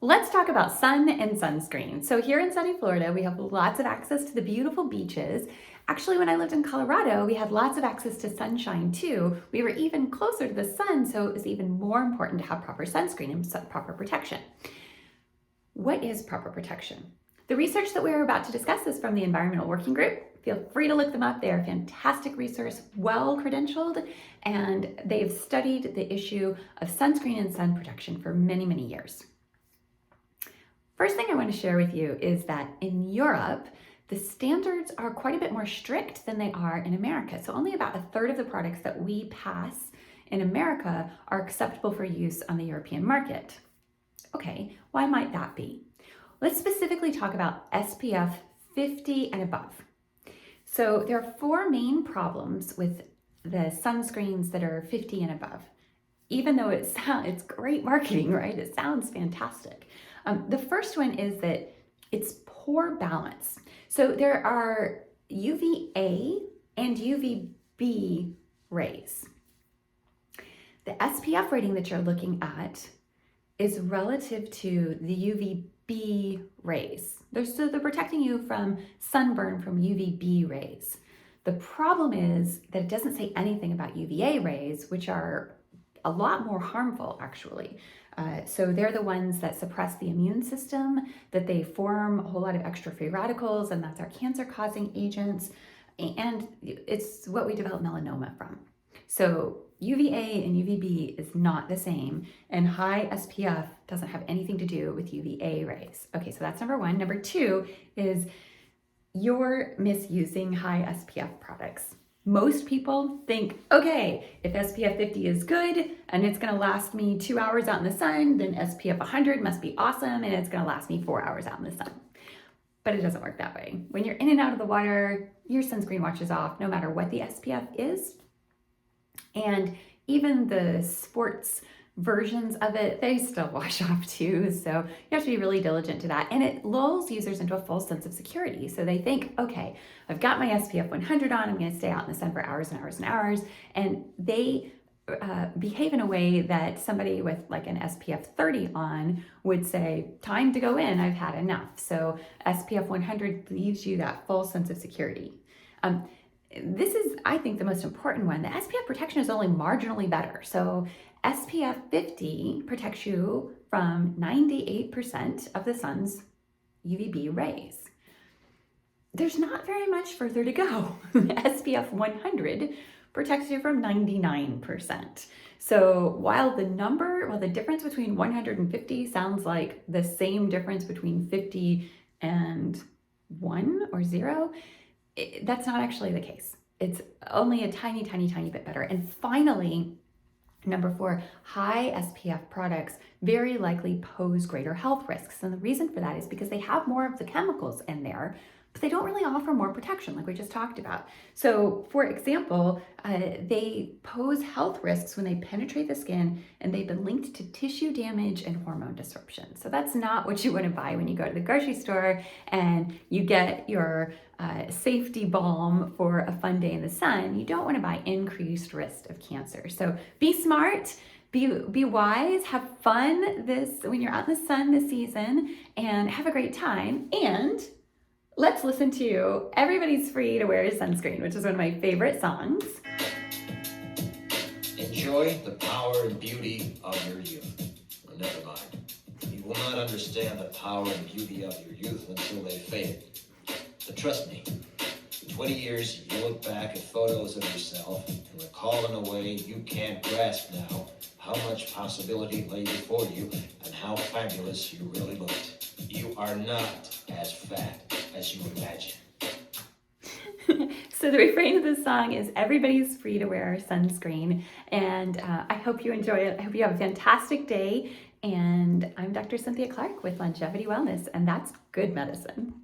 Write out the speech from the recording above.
Let's talk about sun and sunscreen. So here in sunny Florida, we have lots of access to the beautiful beaches. Actually, when I lived in Colorado, we had lots of access to sunshine too. We were even closer to the sun, so it was even more important to have proper sunscreen and proper protection. What is proper protection? The research that we're about to discuss is from the Environmental Working Group. Feel free to look them up. They are a fantastic resource, well credentialed, and they've studied the issue of sunscreen and sun protection for many, many years. First thing I want to share with you is that in Europe, the standards are quite a bit more strict than they are in America. So only about 1/3 of the products that we pass in America are acceptable for use on the European market. Okay, why might that be? Let's specifically talk about SPF 50 and above. So there are 4 main problems with the sunscreens that are 50 and above. Even though it's great marketing, right? It sounds fantastic. The first one is that it's poor balance. So there are UVA and UVB rays. The SPF rating that you're looking at is relative to the UVB rays. So they're protecting you from sunburn from UVB rays. The problem is that it doesn't say anything about UVA rays, which are a lot more harmful actually. So they're the ones that suppress the immune system, that they form a whole lot of extra free radicals, and that's our cancer causing agents. And it's what we develop melanoma from. So UVA and UVB is not the same, and high SPF doesn't have anything to do with UVA rays. Okay, so that's number 1. Number 2 is you're misusing high SPF products. Most people think, okay, if SPF 50 is good and it's gonna last me 2 hours out in the sun, then SPF 100 must be awesome and it's gonna last me 4 hours out in the sun. But it doesn't work that way. When you're in and out of the water, your sunscreen washes off no matter what the SPF is. And even the sports versions of it, they still wash off too. So you have to be really diligent to that. And it lulls users into a false sense of security. So they think, okay, I've got my SPF 100 on, I'm gonna stay out in the sun for hours and hours and hours. And they behave in a way that somebody with like an SPF 30 on would say, time to go in, I've had enough. So SPF 100 leaves you that false sense of security. This is, I think, the most important one. The SPF protection is only marginally better. So SPF 50 protects you from 98% of the sun's UVB rays. There's not very much further to go. SPF 100 protects you from 99%. So while the difference between 100 and 50 sounds like the same difference between 50 and 1 or 0, that's not actually the case. It's only a tiny, tiny, tiny bit better. And finally, number 4, high SPF products very likely pose greater health risks. And the reason for that is because they have more of the chemicals in there, but they don't really offer more protection like we just talked about. So for example, they pose health risks when they penetrate the skin, and they've been linked to tissue damage and hormone disruption. So that's not what you want to buy when you go to the grocery store and you get your safety balm for a fun day in the sun. You don't want to buy increased risk of cancer. So be smart, be wise, have fun when you're out in the sun this season, and have a great time. And let's listen to Everybody's Free to Wear a Sunscreen, which is one of my favorite songs. Enjoy the power and beauty of your youth. Well, never mind. You will not understand the power and beauty of your youth until they fade. But trust me, in 20 years, you look back at photos of yourself and recall in a way you can't grasp now how much possibility lay before you and how fabulous you really looked. You are not as fat as you imagine. So the refrain of the song is everybody's free to wear sunscreen. And I hope you enjoy it. I hope you have a fantastic day. And I'm Dr. Cynthia Clark with Longevity Wellness, and that's good medicine.